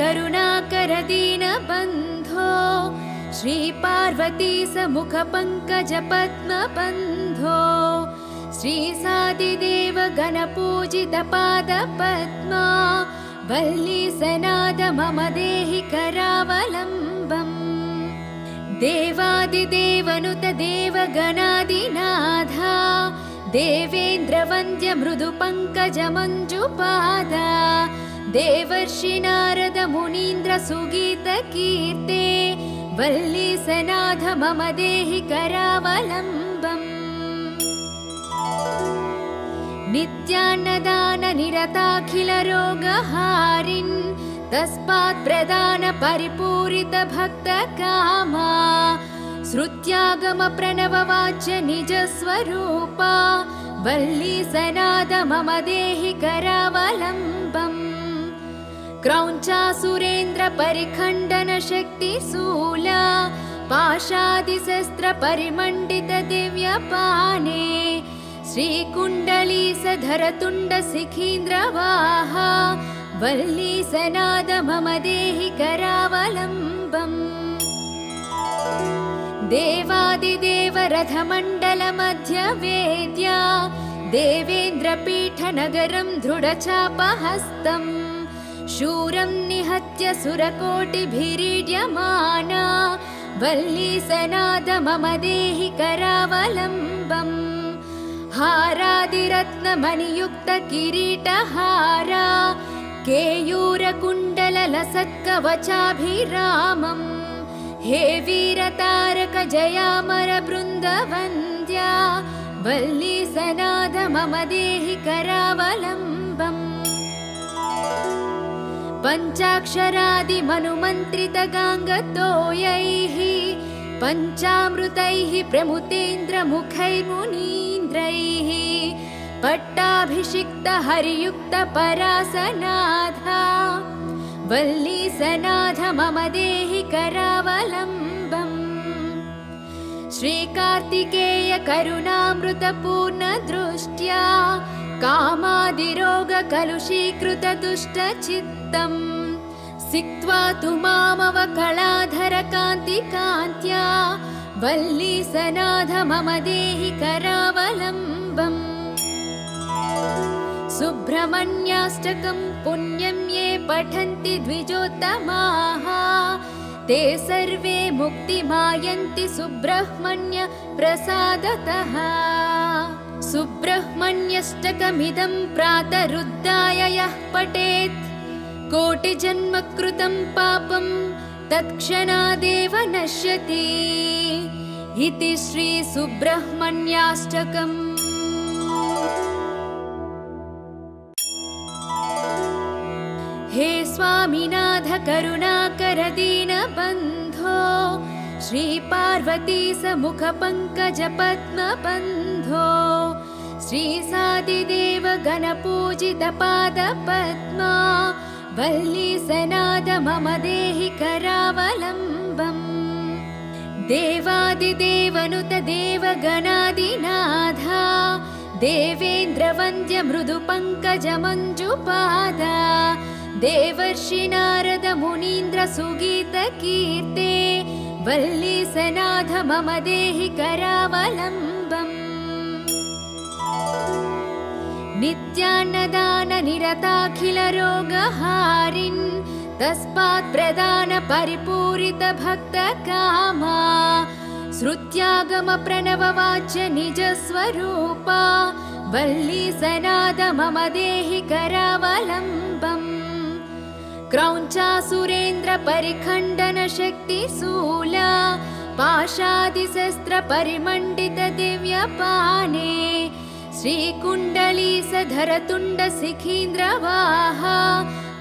करुणाकर दीनबन्धो श्रीपार्वती समुखपङ्कज पद्मबन्धो श्रीसादिदेव गणपूजित पादपद्मा वल्ली सनाद मम देहि करावलम्बम् देवादिदेवनुत देवगणादिनाथा देवेन्द्रवन्द्य मृदुपङ्कज मञ्जुपादा देवर्षि नारद मुनीन्द्र सुगीत कीर्ते वल्ली सनाथ मम देहि करावलम्बम् नित्यान्नदान निरताखिल रोगहारिन् तस्मात् प्रदान परिपूरित भक्त कामा श्रुत्यागम प्रणव वाच्य निज स्वरूपा वल्ली सनाद मम देहि करावलम्बम् क्रौञ्चासुरेन्द्र परिखण्डन शक्ति शूला पाशादिशस्त्र परिमण्डित दिव्यपाने श्रीकुण्डली सधरतुण्ड सिखीन्द्रवाहा वल्ली सनाद मम देहि करावलम्बम् देवादिदेव रथमण्डल मध्य वेद्या देवेन्द्रपीठ नगरं दृढचापहस्तम् शूरं निहत्य सुरकोटिभिरीड्यमाना वल्ली सनाद मम देहि करावलम्बम् हारादिरत्नमणियुक्त किरीटहारा केयूरकुण्डललसत्कवचाभिरामम् हे वीरतारक जयामर बृन्दवन्द्या वल्ली सनाद मम देहि करावलम्बम् पञ्चाक्षरादिमनुमन्त्रित गाङ्गतोयैः पञ्चामृतैः प्रमुतेन्द्र मुखैर्मुनीन्द्रैः पट्टाभिषिक्त हरियुक्त परासनाथा वल्ली सनाथ मम देहि करावलम्बम् श्रीकार्तिकेय करुणामृत पूर्ण दृष्ट्या कामादिरोग कलुषीकृत दुष्ट चित्तम् सिक्त्वा तु मामवकलाधर कान्ति कान्त्या वल्ली सनाथ मम देहि करावलम्बम् सुब्रह्मण्याष्टकं पुण्यं ये पठन्ति द्विजोत्तमाः ते सर्वे मुक्तिमायन्ति सुब्रह्मण्य प्रसादतः सुब्रह्मण्यष्टकमिदं प्रातरुद्धाय यः पठेत् कोटिजन्म कृतं पापं तत्क्षणादेव नश्यति इति श्री सुब्रह्मण्याष्टकम्। हे स्वामिनाथ करुणाकर दीनबन्धो श्रीपार्वती समुखपङ्कज पद्मबन्धो श्रीसादिदेव गणपूजित पादपद्मा वल्ली सनाद मम देहि करावलम्बम् देवादिदेवनुत देवगणादिनाथा देवेन्द्रवन्द्य मृदुपङ्कज मञ्जुपादा देवर्षि नारद मुनीन्द्र सुगीत कीर्ते वल्ली सनाथ मम देहि करावलम्बम् नित्यान्नदान निरताखिल रोगहारिन् तस्मात् प्रदान परिपूरित भक्त कामा श्रुत्यागम प्रणव वाच्य निज स्वरूपा वल्ली सनाद मम देहि करावलम्बम् क्रौञ्चासुरेन्द्र परिखण्डन शक्ति शूला पाशादिशस्त्र परिमण्डित दिव्यपाने श्रीकुण्डली सधरतुण्ड सिखीन्द्रवाहा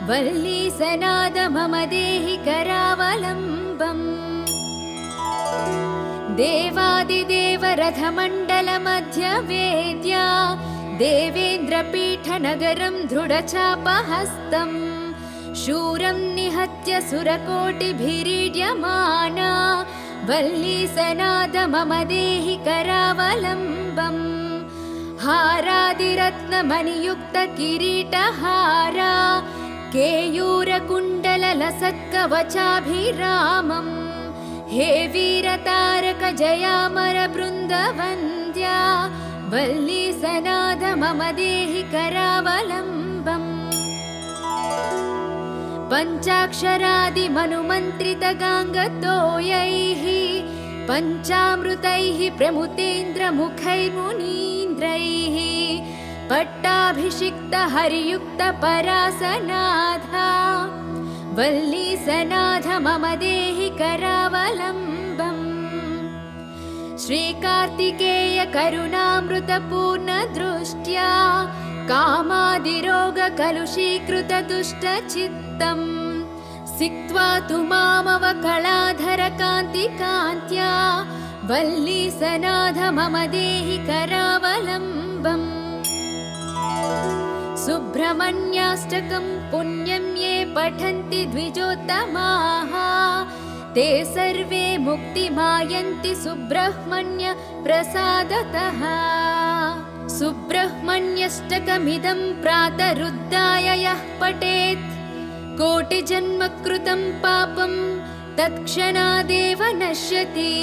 वल्ली सनाद मम देहि करावलम्बम् देवादिदेव रथमण्डल मध्य वेद्या देवेन्द्रपीठ नगरं दृढचापहस्तम् शूरं निहत्य सुरकोटिभिरीड्यमाना वल्ली सनाद मम देहि करावलम्बम् हारादिरत्नमणियुक्त किरीटहारा केयूरकुण्डललसत्कवचाभिरामम् हे वीरतारक जयामर बृन्दवन्द्या वल्ली सनाद मम देहि करावलम्बम् पञ्चाक्षरादिमनुमन्त्रितगाङ्गतोयैः पञ्चामृतैः प्रमुतेन्द्रमुखैर्मुनीन्द्रैः पट्टाभिषिक्त हरियुक्त परासनाथा वल्ली सनाथ मम देहि करावलम्बम् श्रीकार्तिकेय करुणामृतपूर्ण दृष्ट्या कामादिरोगकलुषीकृत दुष्टचित्तम् सिक्त्वा तु मामवकलाधर कान्तिकान्त्या वल्ली सनाथ मम देहि करावलम्बम् सुब्रह्मण्याष्टकं पुण्यं ये पठन्ति द्विजोत्तमाः ते सर्वे मुक्तिमायन्ति सुब्रह्मण्य प्रसादतः सुब्रह्मण्यष्टकमिदं प्रातरुद्धाय यः पठेत् कोटिजन्म कृतं पापं तत्क्षणादेव नश्यति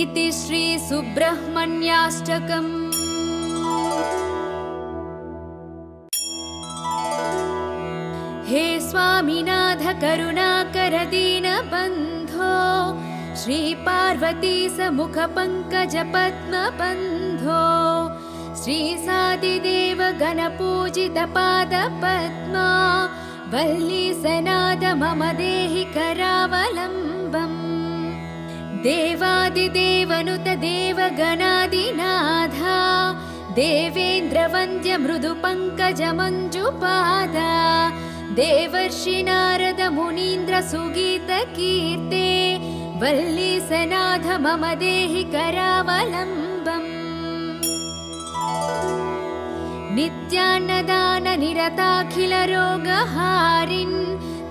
इति श्री सुब्रह्मण्याष्टकम्। हे स्वामिनाथ करुणाकर दीनबन्धो श्री पार्वती समुख पंकज पद्मबन्धो श्री सादिदेव गणपूजित पाद पद्मा वल्ली सनाद मम देहि करावलम्बम् देवादिदेवनुत देवगणादिनाथा देवेन्द्र वन्द्य मृदु पंकज मंजुपादा देवर्षि नारद मुनीन्द्र सुगीत कीर्ते वल्ली सनाथ मम देहि करावलम्बम् नित्यान्नदान निरताखिल रोगहारिन्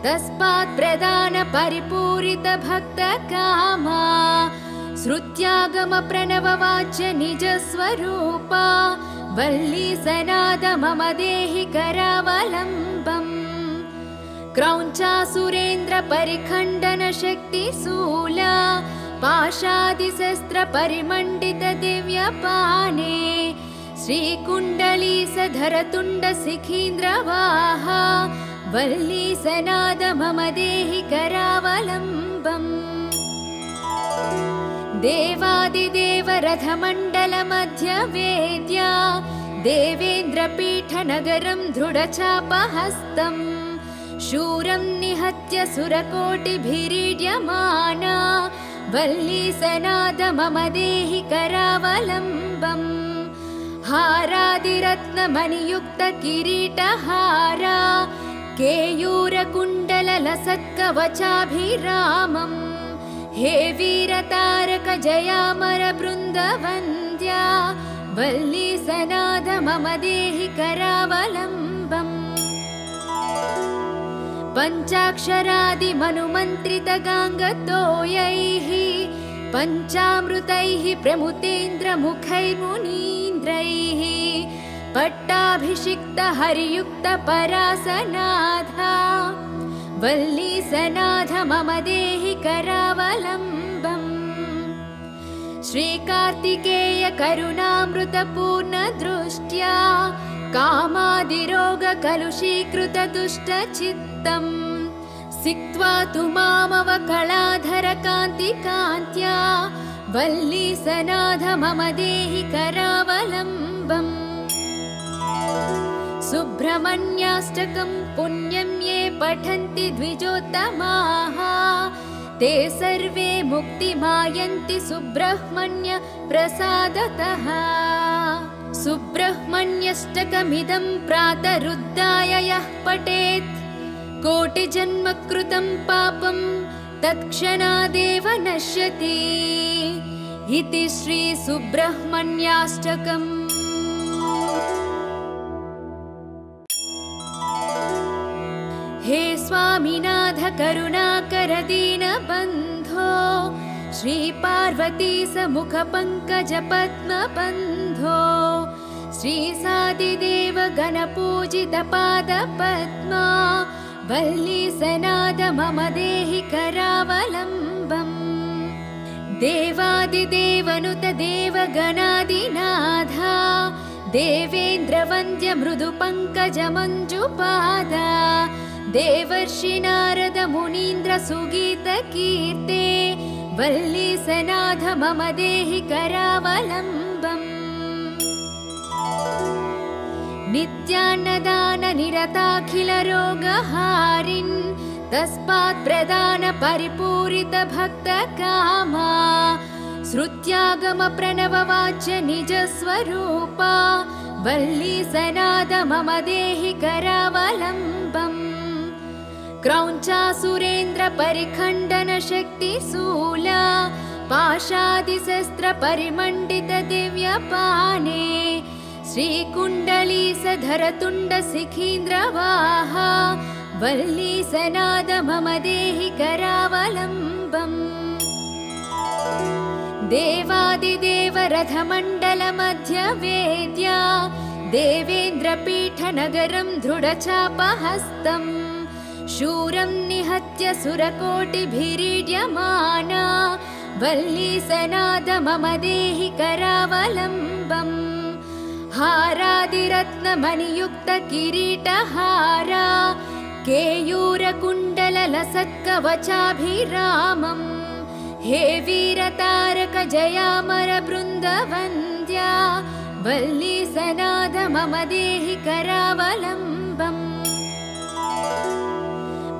तस्मात् प्रदान परिपूरित भक्त कामा श्रुत्यागम प्रणव वाच्य निज स्वरूपा वल्ली सनाद मम देहि करावलम्बम् क्रौञ्चासुरेन्द्र परिखण्डन शक्ति शूला पाशादिशस्त्र परिमण्डित दिव्यपाने श्रीकुण्डलीसधर तुण्ड शिखीन्द्रवाहा वल्ली सनाद मम देहि करावलम्बम् देवादिदेव रथमण्डल मध्य वेद्या देवेन्द्रपीठ नगरं दृढचापहस्तम् शूरं निहत्य सुरकोटिभिरीड्यमाना वल्ली सनाद मम देहि करावलम्बम् हारादिरत्नमणियुक्त किरीटहारा केयूरकुण्डललसत्कवचाभिरामम् हे वीरतारक जयामर बृन्दवन्द्या वल्ली सनाद मम देहि करावलम्बम् पञ्चाक्षरादिमनुमन्त्रितगाङ्गतोयैः पञ्चामृतैः प्रमुतेन्द्रमुखैर्मुनीन्द्रैः पट्टाभिषिक्त हरियुक्त परासनाथा वल्ली सनाथ मम देहि करावलम्बम् श्रीकार्तिकेय करुणामृतपूर्ण दृष्ट्या कामादिरोगकलुषीकृत दुष्टचित्तम् सिक्त्वा तु मामवकलाधर कान्तिकान्त्या वल्ली सनाथ मम देहि करावलम्बम् सुब्रह्मण्याष्टकं पुण्यं ये पठन्ति द्विजोत्तमाः ते सर्वे मुक्तिमायन्ति सुब्रह्मण्य प्रसादतः सुब्रह्मण्यष्टकमिदं प्रातरुद्धाय यः पठेत् कोटिजन्म कृतं पापं तत्क्षणादेव नश्यति इति श्री सुब्रह्मण्याष्टकम्। हे स्वामिनाथ करुणाकर दीनबन्धो श्री पार्वती समुख पंकज पद्मबन्धो श्रीसादिदेव गणपूजितपादपद्मा वल्लीसनाद मम देहि करावलम्बम् देवादिदेवनुत देवगणादिनाथा देवेन्द्रवन्द्य मृदुपङ्कजमञ्जुपादा देवर्षि नारद मुनीन्द्र सुगीतकीर्ते वल्लीसनाथ मम देहि करावलम्बम् नित्यान्नदान निरताखिल रोगहारिन् तस्मात् प्रदान परिपूरित भक्त कामा श्रुत्यागम प्रणववाच्य निज स्वरूपा वल्लीसनाद मम देहि करावलम्बम् क्रौञ्चासुरेन्द्र परिखण्डन शक्तिशूला पाशादिशस्त्र परिमण्डित दिव्यपाने श्रीकुण्डलीसधर तुण्ड सिखीन्द्रवाहा वल्लीसनाद मम देहि करावलम्बम् देवादिदेव रथमण्डल मध्य वेद्या देवेन्द्रपीठनगरं दृढचापहस्तम् शूरं निहत्य सुरकोटिभिरीड्यमाना वल्लीसनाद मम देहि करावलम्बम् हारादिरत्नमणियुक्त किरीटहारा केयूरकुण्डललसत्कवचाभिरामम् हे वीरतारक जयामर बृन्दवन्द्या वल्लीसनाद मम देहि करावलम्बम्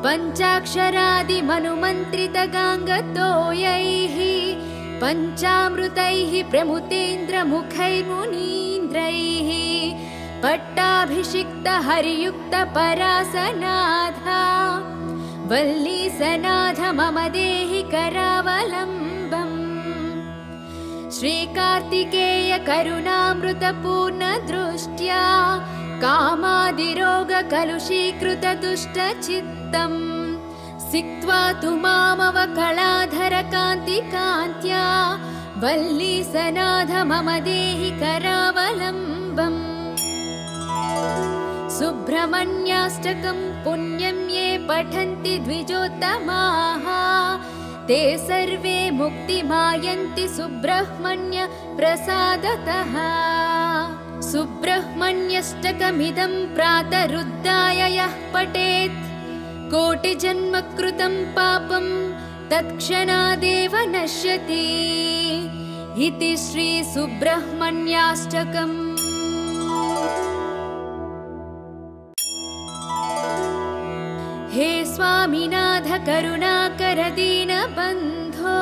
पञ्चाक्षरादिमनुमन्त्रितगाङ्गतोयैः पञ्चामृतैः प्रमुतेन्द्रमुखैर्मुनीन्द्रैः पट्टाभिषिक्त हरियुक्त परासनाथा वल्लीसनाथ मम देहि करावलम्बम् श्रीकार्तिकेय करुणामृतपूर्ण दृष्ट्या कामादिरोग कलुषीकृत दुष्टचित्तम् सिक्त्वा तु मामवकलाधर कान्तिकान्त्या वल्लीसनाथ मम देहि करावलम्बम् सुब्रह्मण्याष्टकं पुण्यं ये पठन्ति द्विजोत्तमाः ते सर्वे मुक्तिमायन्ति सुब्रह्मण्य प्रसादतः सुब्रह्मण्यष्टकमिदं प्रातरुद्धाय यः पठेत् कोटिजन्म कृतं पापं तत्क्षणादेव नश्यति इति श्री सुब्रह्मण्याष्टकम्। हे स्वामिनाथ करुणाकर दीनबन्धो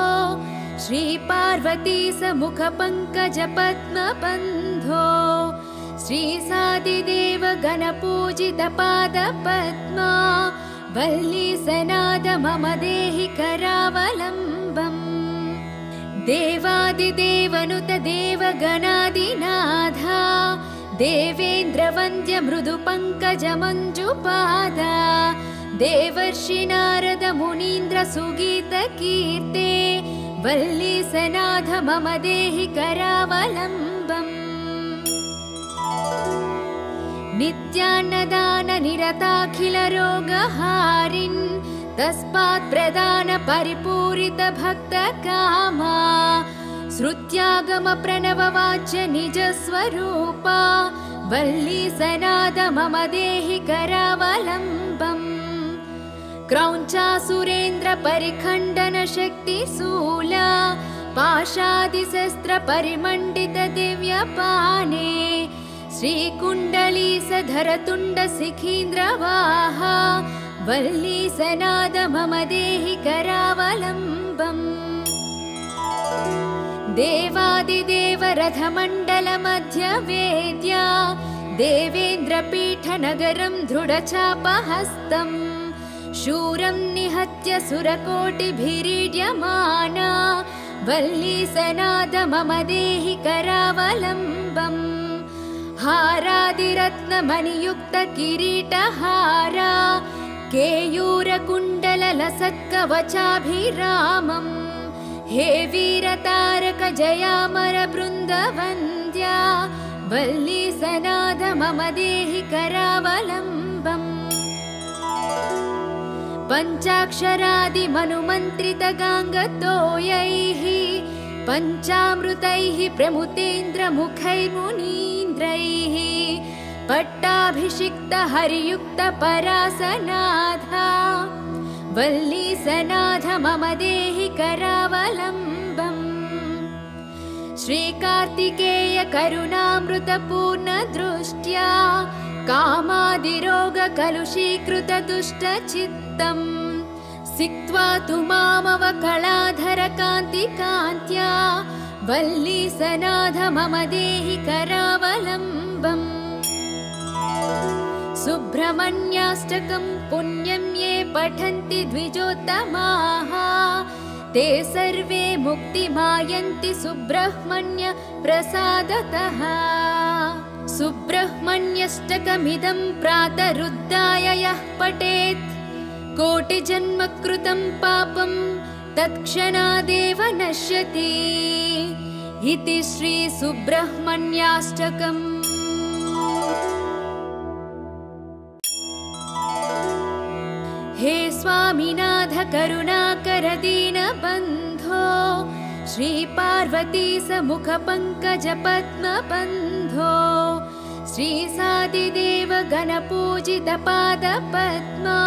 श्री पार्वती समुख पंकज पद्म बन्धो श्री सादिदेव गणपूजित पाद पद्मा वल्लीसनाद मम देहि करावलम्बम् देवादिदेवनुत देवगणादिनाथा देवेन्द्रवन्द्य मृदुपङ्कजमञ्जुपादा देवर्षि नारद मुनीन्द्र सुगीतकीर्ते वल्लीसनाथ मम देहि करावलम्बम् नित्यान्नदान निरताखिल रोगहारिन् तस्मात् प्रदान परिपूरित भक्त कामा श्रुत्यागम प्रणववाच्य निज स्वरूपा वल्लीसनाद मम देहि करावलम्बम् क्रौञ्चासुरेन्द्र परिखण्डन शक्तिशूला पाशादिशस्त्र परिमण्डित दिव्यपाने श्रीकुण्डलीसधर तुण्ड सिखीन्द्रवाहा वल्लीसनाद मम देहि करावलम्बम् देवादिदेव रथमण्डल मध्य वेद्या देवेन्द्रपीठनगरं दृढचापहस्तम् शूरं निहत्य सुरकोटिभिरीड्यमाना वल्लीसनाद मम देहि करावलम्बम् हारादिरत्नमणियुक्त किरीटहारा केयूरकुण्डललसत्कवचाभिरामम् हे वीरतारक जयामर बृन्दवन्द्या वल्ली सनाथ मम देहि करावलम्बम् पञ्चाक्षरादिमनुमन्त्रितगाङ्गतोयैः पञ्चामृतैः प्रमुतेन्द्रमुखैर्मुनीन्द्रैः पट्टाभिषिक्तहरियुक्तपरासनाथा वल्लीसनाथ मम देहि करावलम्बम् श्रीकार्तिकेय करुणामृतपूर्णदृष्ट्या कामादिरोगकलुषीकृतदुष्टचित्तम् सिक्त्वा तु मामवकलाधरकान्तिकान्त्या वल्लीसनाथ मम देहि करावलम्बम् सुब्रह्मण्याष्टकं पुण्यं ये पठन्ति द्विजोत्तमाः ते सर्वे मुक्तिमायन्ति सुब्रह्मण्य प्रसादतः सुब्रह्मण्यष्टकमिदं प्रातरुद्धाय यः पठेत् कोटिजन्मकृतं पापं तत्क्षणादेव नश्यति इति श्री सुब्रह्मण्याष्टकम्। हे स्वामिनाथ करुणाकर दीनबन्धो श्रीपार्वती समुखपङ्कज पद्मबन्धो श्रीसादिदेव गणपूजित पादपद्मा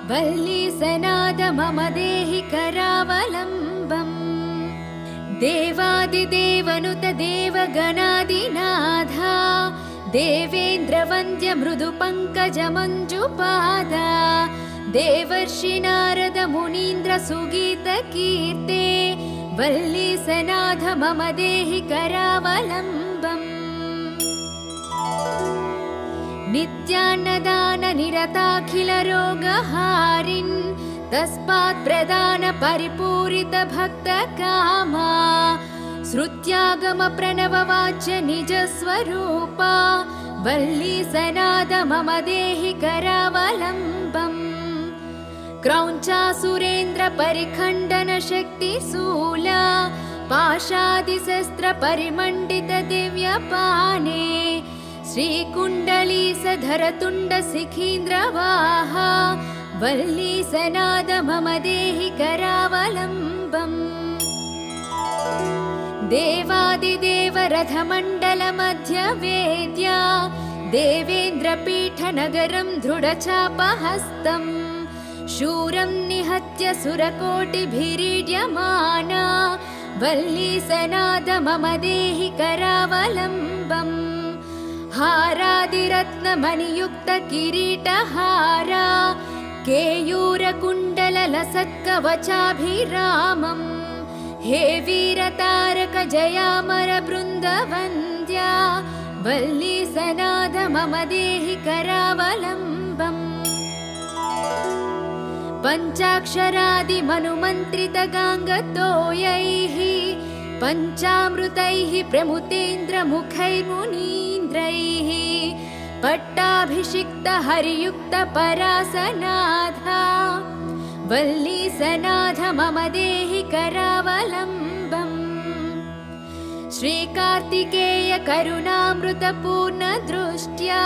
वल्लीसनाथ मम देहि करावलम्बम् देवादिदेवनुत देवगणादिनाथा देवेन्द्रवन्द्य मृदुपङ्कज मञ्जुपादा देवर्षि नारद मुनीन्द्र सुगीत कीर्ते वल्लीसनाथ मम देहि करावलम्बम् नित्यान्नदान निरताखिल रोगहारिन् तस्मात् प्रदान परिपूरित भक्त कामा श्रुत्यागम प्रणव वाच्य निज स्वरूपा वल्लीसनाथ मम देहि करावलम्बम् क्रौञ्चासुरेन्द्र परिखण्डन शक्तिशूला पाशादिशस्त्र परिमण्डित दिव्यपाने श्रीकुण्डलीसधरतुण्ड शिखीन्द्रवाहा वल्लीसनाथ मम देहि करावलम्बम् देवादिदेव रथमण्डल मध्य वेद्या देवेन्द्रपीठनगरं दृढचापहस्तम् शूरं निहत्य सुरकोटिभिरीड्यमाना वल्लीसनाथ मम देहि करावलम्बम् हारादिरत्नमणियुक्त किरीटहारा केयूरकुण्डललसत्कवचाभिरामम् हे वीरतारक जयामर बृन्दवन्द्या वल्लीसनाथ मम देहि करावलम्बम् पञ्चाक्षरादिमनुमन्त्रितगाङ्गतोयैः पञ्चामृतैः प्रमुतेन्द्रमुखैर्मुनीन्द्रैः पट्टाभिषिक्तहरियुक्तपरासनाथा वल्लीसनाथ मम देहि करावलम्बम् श्रीकार्तिकेय करुणामृतपूर्णदृष्ट्या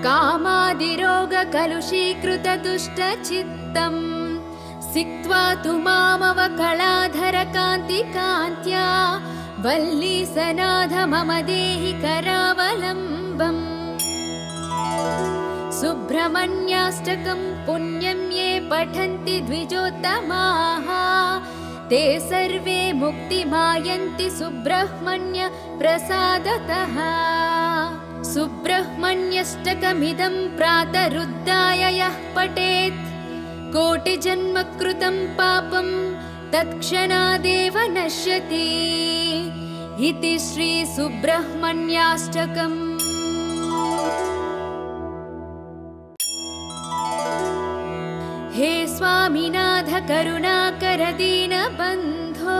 कामादिरोगकलुषीकृतदुष्टचित्तम् सिक्त्वा तु मामवकलाधरकान्तिकान्त्या वल्लीसनाथ मम देहि करावलम्बम् सुब्रह्मण्याष्टकं पुण्यं ये पठन्ति द्विजोत्तमाः ते सर्वे मुक्तिमायन्ति सुब्रह्मण्य प्रसादतः सुब्रह्मण्यष्टकमिदं प्रातरुद्धाय यः पठेत् कोटिजन्मकृतं पापं तत्क्षणादेव नश्यति इति श्री सुब्रह्मण्याष्टकम्। हे स्वामिनाथ करुणाकर दीनबन्धो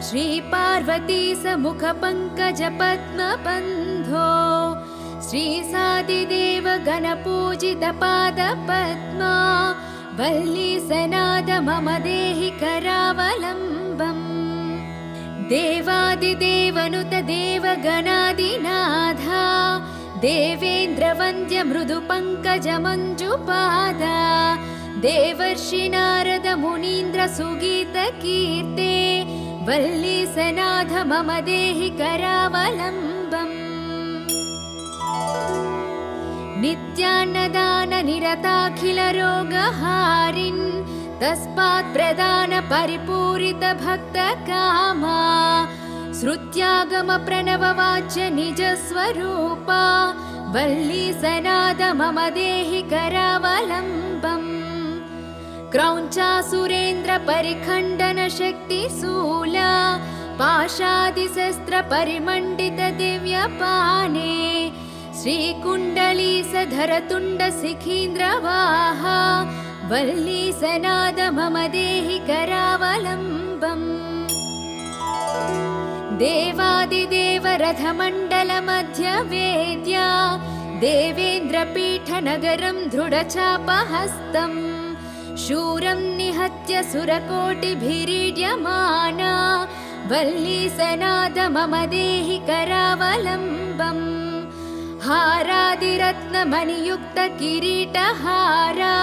श्रीपार्वती समुखपङ्कज पद्मबन्धो श्रीसादिदेव गणपूजित पादपद्मा वल्लीसनाथ मम देहि करावलम्बम् देवादिदेवनुत देवगणादिनाथा देवेन्द्रवन्द्य मृदुपङ्कजमञ्जुपादा देवर्षि नारद मुनीन्द्र सुगीतकीर्ते वल्लीसनाथ मम देहि करावलम्बम् नित्यान्नदान निरताखिल रोगहारिन् तस्मात् प्रदान परिपूरित भक्त कामा श्रुत्यागम प्रणव वाच्य निज स्वरूपा वल्लीसनाद मम देहि करावलम्बम् क्रौञ्चासुरेन्द्र परिखण्डन शक्तिशूला पाशादिशस्त्र परिमण्डित दिव्यपाने श्रीकुण्डलीसधर तुण्ड शिखीन्द्रवाहा वल्लीसनाद मम देहि करावलम्बम् देवादिदेव रथमण्डल मध्य वेद्या देवेन्द्रपीठनगरं दृढचापहस्तम् शूरं निहत्य सुरकोटिभिरीड्यमाना वल्लीसनाद मम देहि करावलम्बम् हारादिरत्नमणियुक्त किरीटहारा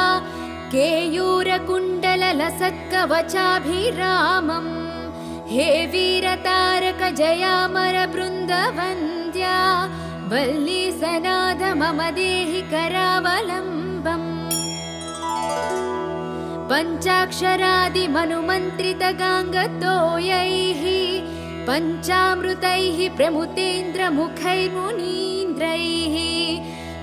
केयूरकुण्डललसत्कवचाभिरामम् हे वीरतारक जयामर बृन्दवन्द्या वल्लीसनाद मम देहि करावलम्बम् पञ्चाक्षरादिमनुमन्त्रित गाङ्गतोयैः पञ्चामृतैः प्रमुतेन्द्रमुखैर्मुनीन्द्रैः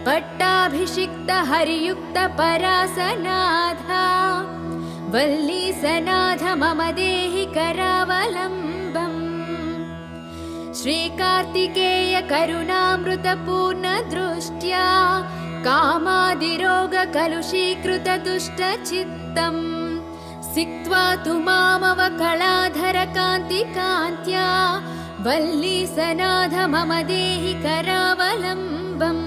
पट्टाभिषिक्त हरियुक्त परासनाथा वल्लीसनाथ मम देहि करावलम्बम् श्रीकार्तिकेय करुणामृतपूर्ण दृष्ट्या कामादिरोग कलुषीकृत दुष्टचित्तम् सिक्त्वा तु मामवकलाधर कान्तिकान्त्या वल्लीसनाथ मम देहि करावलम्बम्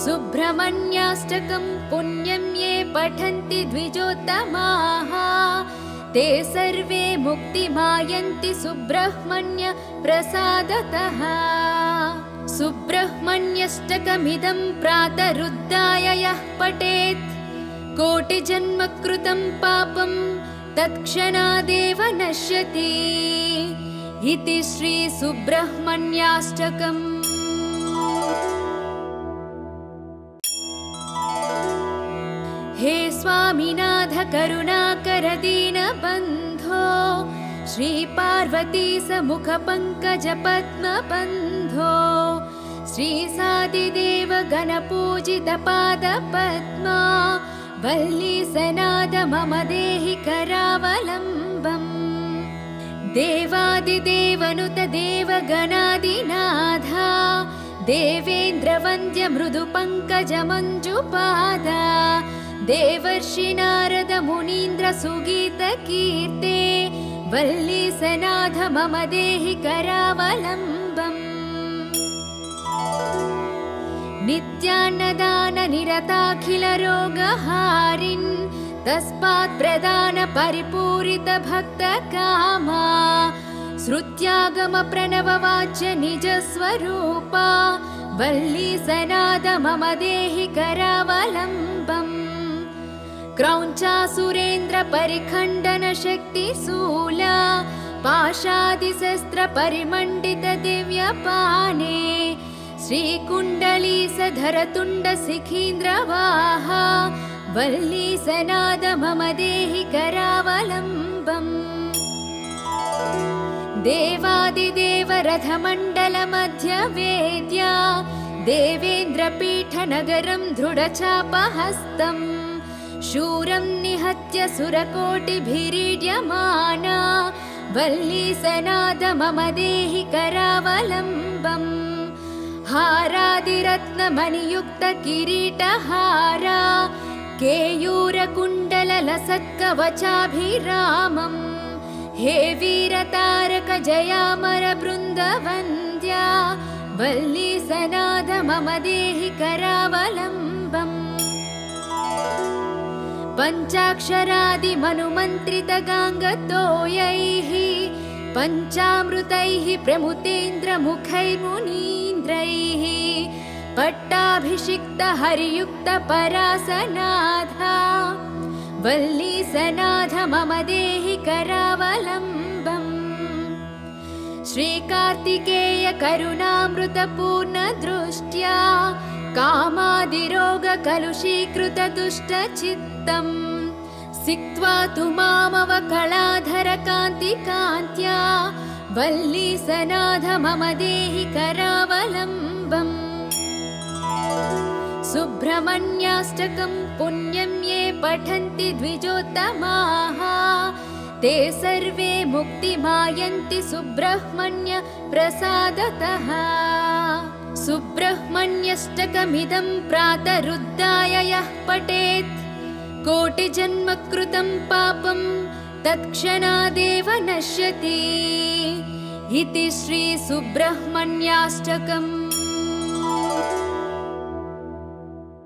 सुब्रह्मण्याष्टकं पुण्यं ये पठन्ति द्विजोत्तमाः ते सर्वे मुक्तिमायन्ति सुब्रह्मण्य प्रसादतः सुब्रह्मण्यष्टकमिदं प्रातरुद्धाय यः पठेत् कोटिजन्म कृतं पापं तत्क्षणादेव नश्यति इति श्री सुब्रह्मण्याष्टकम्। हे स्वामिनाथ करुणाकर दीनबन्धो श्री पार्वती समुख पंकज पद्मबन्धो श्री सादिदेव गणपूजित पाद पद्मा वल्लीसनाद मम देहि करावलम्बम् देवादिदेवनुत देवगणादिनाथा देवेन्द्रवन्द्य मृदुपङ्कजमञ्जुपादा देवर्षि नारद मुनीन्द्र सुगीतकीर्ते वल्लीसनाथ मम देहि करावलम्बम् नित्यान्नदान निरताखिल रोगहारिन् तस्मात् प्रदान परिपूरित भक्त कामा श्रुत्यागम प्रणव वाच्य निज स्वरूपा वल्लीसनाद मम देहि करावलम्बम् क्रौञ्चासुरेन्द्र परिखण्डन शक्तिशूला पाशादिशस्त्र परिमण्डित दिव्यपाने श्रीकुण्डलीसधर तुण्ड शिखीन्द्रवाहा वल्लीसनाद मम देहि करावलम्बम् देवादिदेव रथमण्डल मध्य वेद्या देवेन्द्रपीठनगरं दृढचापहस्तम् शूरं निहत्य सुरकोटिभिरीड्यमाना वल्लीसनाद मम देहि करावलम्बम् हारादिरत्नमणियुक्त किरीटहारा केयूरकुण्डललसत्कवचाभिरामम् हे वीरतारक जयामर बृन्दवन्द्या वल्लीसनाद मम देहि करावलम्बम् पञ्चाक्षरादिमनुमन्त्रितगाङ्गतोयैः पञ्चामृतैः प्रमुतेन्द्रमुखैर्मुनीन्द्रैः पट्टाभिषिक्तहरियुक्तपरासनाथा वल्लीसनाथ मम देहि करावलम्बम्। श्रीकार्तिकेय करुणामृतपूर्णदृष्ट्या कामादिरोगकलुषीकृतदुष्टचित्तम् सिक्त्वा तु मामवकलाधरकान्तिकान्त्या वल्लीसनाथ मम देहि करावलम्बम्। सुब्रह्मण्याष्टकं पुण्यं ये पठन्ति द्विजोत्तमाः ते सर्वे मुक्तिमायन्ति सुब्रह्मण्य प्रसादतः। सुब्रह्मण्यष्टकमिदं प्रातरुद्धाय यः पठेत् कोटिजन्मकृतं पापं तत्क्षणादेव नश्यति इति श्री सुब्रह्मण्याष्टकम्।